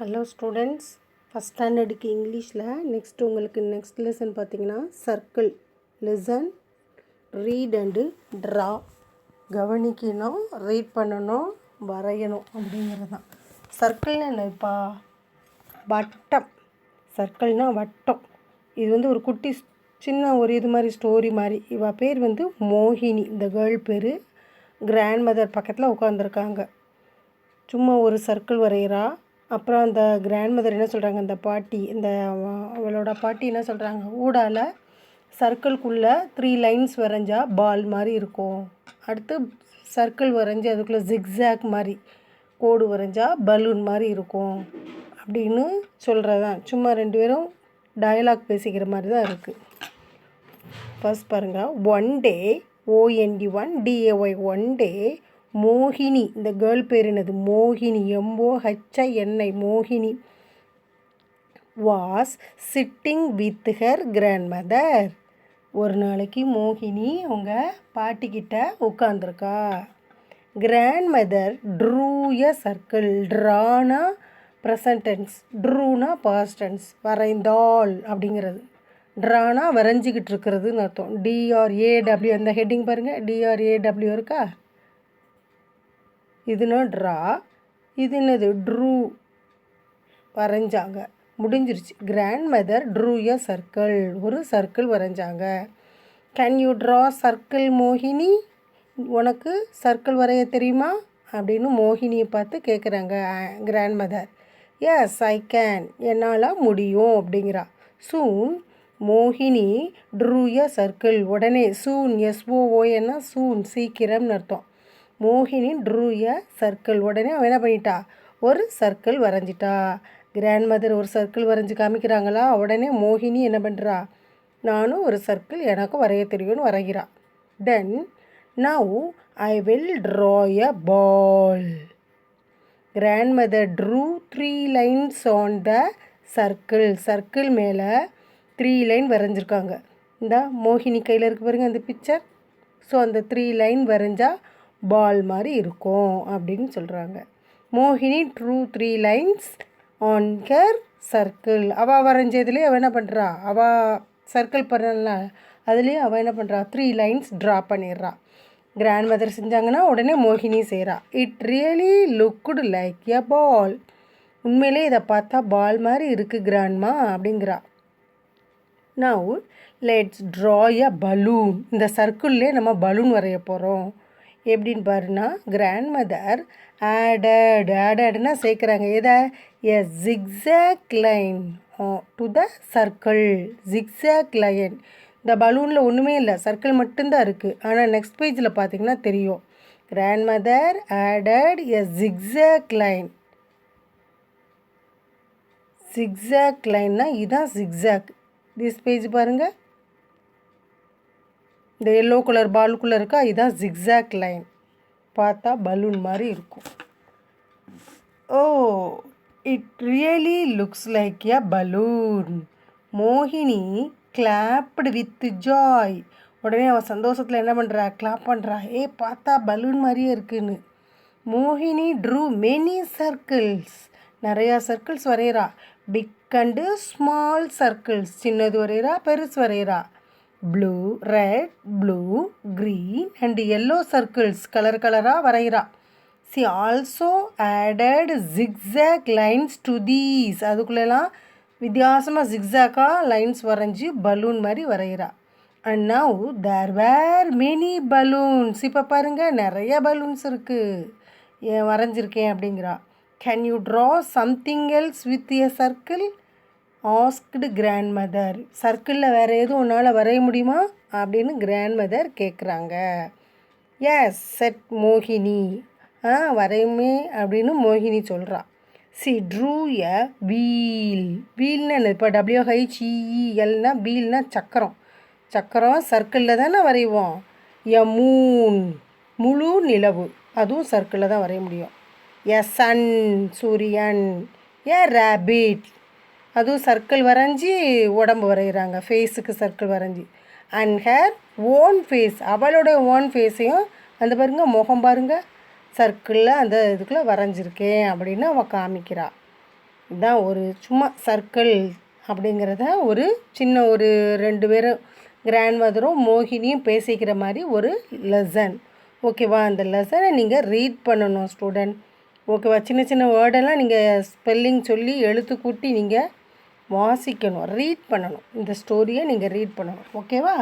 Hello students, first ஸ்டாண்டர்டுக்கு இங்கிலீஷில் next lesson பார்த்தீங்கன்னா circle lesson read and draw. கவனிக்கணும், read பண்ணணும், வரையணும் அப்படிங்கிறது தான். சர்க்கிள்னு என்னப்பா? வட்டம். சர்க்கிள்னால் வட்டம். இது ஒரு குட்டி சின்ன ஒரு இது மாதிரி ஸ்டோரி மாதிரி. இவள் பேர் மோகினி. இந்த கேர்ள் பேர். கிராண்ட் மதர் பக்கத்தில் உட்காந்துருக்காங்க. சும்மா ஒரு சர்க்கிள் வரைகிறா. அப்புறம் அந்த கிராண்ட் மதர் என்ன சொல்கிறாங்க, அந்த பாட்டி, அவளோட பாட்டி என்ன சொல்கிறாங்க, ஊடால சர்க்கிள்குள்ளே 3 லைன்ஸ் வரைஞ்சா பால் மாதிரி இருக்கும். அடுத்து சர்க்கிள் வரைஞ்சி அதுக்குள்ளே ஜிக்ஸாக் மாதிரி கோடு வரைஞ்சா பலூன் மாதிரி இருக்கும் அப்படின்னு சொல்கிறதான். சும்மா 2 பேரும் டயலாக் பேசிக்கிற மாதிரி தான் இருக்குது. ஃபர்ஸ்ட் பாருங்கள். One day, OND1DAY, one day மோகினி, இந்த கேர்ள் பேர் என்னது, மோகினி, MOHINI, மோகினி was sitting with her grand mother. ஒரு நாளைக்கு மோகினி அவங்க பாட்டிக்கிட்ட உட்காந்துருக்கா. Grand mother drew a circle. ட்ரானா present tense, ட்ரூனா past tense. வரைந்தாள் அப்படிங்கிறது. ட்ரானா வரைஞ்சிக்கிட்டு இருக்கிறதுன்னு அர்த்தம். DRAW, அந்த ஹெட்டிங் பாருங்கள், DRAW இருக்கா. இதுனா ட்ரா, இது என்னது, ட்ரூ, வரைஞ்சாங்க, முடிஞ்சிருச்சு. Grandmother drew a circle, ஒரு சர்க்கிள் வரைஞ்சாங்க. கேன் யூ ட்ரா சர்க்கிள் மோகினி? உனக்கு சர்க்கிள் வரைய தெரியுமா அப்படின்னு மோகினியை பார்த்து கேட்குறாங்க grandmother. Yes I can, என்னால் முடியும் அப்படிங்கிறா. சூன் மோகினி ட்ரூ எ சர்க்கிள். உடனே சூன், SOON, சூன் சீக்கிரம்னு அர்த்தம். மோகினி ட்ரூ எ சர்க்கிள். உடனே அவன் என்ன பண்ணிட்டா, ஒரு சர்க்கிள் வரைஞ்சிட்டா. கிராண்ட் மதர் ஒரு சர்க்கிள் வரைஞ்சி காமிக்கிறாங்களா. உடனே மோகினி என்ன பண்ணுறா, நானும் ஒரு சர்க்கிள் எனக்கும் வரைய தெரியும்னு வரைகிறா. Then now I will draw a ball. Grandmother drew 3 lines on the circle. Circle மேலே 3 லைன் வரைஞ்சிருக்காங்க. இந்த மோகினி கையில் இருக்கு பாருங்க அந்த பிக்சர். ஸோ அந்த 3 லைன் வரைஞ்சா பால் மாதிரி இருக்கும் அப்படின்னு சொல்கிறாங்க. மோகினி true 3 lines on her circle. அவள் வரைஞ்சதுலேயே அவள் என்ன பண்ணுறா, அவள் சர்க்கிள் பண்ணல அதுலேயே அவள் என்ன பண்ணுறா, 3 லைன்ஸ் ட்ரா பண்ணிடுறா. கிராண்ட் மதர் செஞ்சாங்கன்னா உடனே மோகினி செய்கிறா. It really looked like a ball. உண்மையிலே இதை பார்த்தா பால் மாதிரி இருக்குது கிராண்ட்மா அப்படிங்கிறா. Now let's draw a balloon. இந்த சர்க்கிள்லேயே நம்ம பலூன் வரைய போகிறோம். எப்படின்னு பாருன்னா, கிராண்ட் மதர் ஆடட்னா சேர்க்குறாங்க. எதை, a zigzag line to the circle. Zigzag line. இந்த பலூனில் ஒன்றுமே இல்லை, சர்க்கிள் மட்டும்தான் இருக்குது. ஆனால் நெக்ஸ்ட் பேஜில் பார்த்தீங்கன்னா தெரியும். கிராண்ட் மதர் ஆடட் எ ஜிக்ஸாக் லைன். ஜிக்ஸாக் லைன்னா இதுதான் ஜிக்ஸாக். திஸ் பேஜ் பாருங்கள், இந்த எல்லோ கலர் பாலுக்குள்ளே இருக்கா, இதுதான் ஜிக்ஸாக் லைன். பார்த்தா பலூன் மாதிரி இருக்கும். Oh, it really looks like a balloon. மோகினி கிளாப்டு வித் ஜாய். உடனே அவன் சந்தோஷத்தில் என்ன பண்ணுறா, கிளாப் பண்ணுறா. பார்த்தா பலூன் மாதிரியே இருக்குன்னு. மோகினி ட்ரூ மெனி சர்க்கிள்ஸ். நிறையா சர்க்கிள்ஸ் வரைகிறா. Big and small circles. சின்னது வரைகிறா, பெருசு வரைகிறா. Blue, red, blue, green and yellow circles கலராக வரைகிறா. She also added zigzag lines to these. அதுக்குள்ளெல்லாம் வித்தியாசமாக ஜிக்ஸாக்காக லைன்ஸ் வரைஞ்சி பலூன் மாதிரி வரைகிறா. And now there were many balloons. இப்போ பாருங்கள், நிறைய பலூன்ஸ் இருக்குது வரைஞ்சிருக்கேன் அப்படிங்கிறா. Can you draw something else with a circle asked grandmother. சர்க்கிளில் வேறு எதுவும் உன்னால் வரைய முடியுமா அப்படின்னு கிராண்ட் மதர் கேட்குறாங்க. எஸ் செட் மோகினி. வரையுமே அப்படின்னு மோகினி சொல்கிறா. She drew a wheel. வீல்னா என்ன, இப்போ WHEELனா வீல்னா சக்கரம். சக்கரம் சர்க்கிளில் தானே வரைவோம். எ மூன், முழு நிலவு, அதுவும் சர்க்கிளில் தான் வரைய முடியும். எ சன், சூரியன். எ ரேபிட், அதுவும் சர்க்கிள் வரைஞ்சி உடம்பு வரைகிறாங்க, ஃபேஸுக்கு சர்க்கிள் வரைஞ்சி. அண்ட் ஹேர் ஓன் ஃபேஸ், அவளோட ஓன் ஃபேஸையும் அந்த பாருங்க, முகம் பாருங்கள், சர்க்கிளில் அந்த இதுக்குள்ளே வரைஞ்சிருக்கேன் அப்படின்னு அவள் காமிக்கிறா. இதுதான் ஒரு சும்மா சர்க்கிள் அப்படிங்கிறத ஒரு சின்ன ஒரு 2 பேரும் கிராண்ட் மதரும் மோகினியும் பேசிக்கிற மாதிரி ஒரு லெசன். ஓகேவா? அந்த லெசனை நீங்கள் ரீட் பண்ணணும் ஸ்டூடெண்ட். ஓகேவா? சின்ன சின்ன வேர்டெல்லாம் நீங்கள் ஸ்பெல்லிங் சொல்லி எழுத்து கூட்டி நீங்கள் வாசிக்கணும், ரீட் பண்ணணும். இந்த ஸ்டோரியை நீங்கள் ரீட் பண்ணணும். ஓகேவா?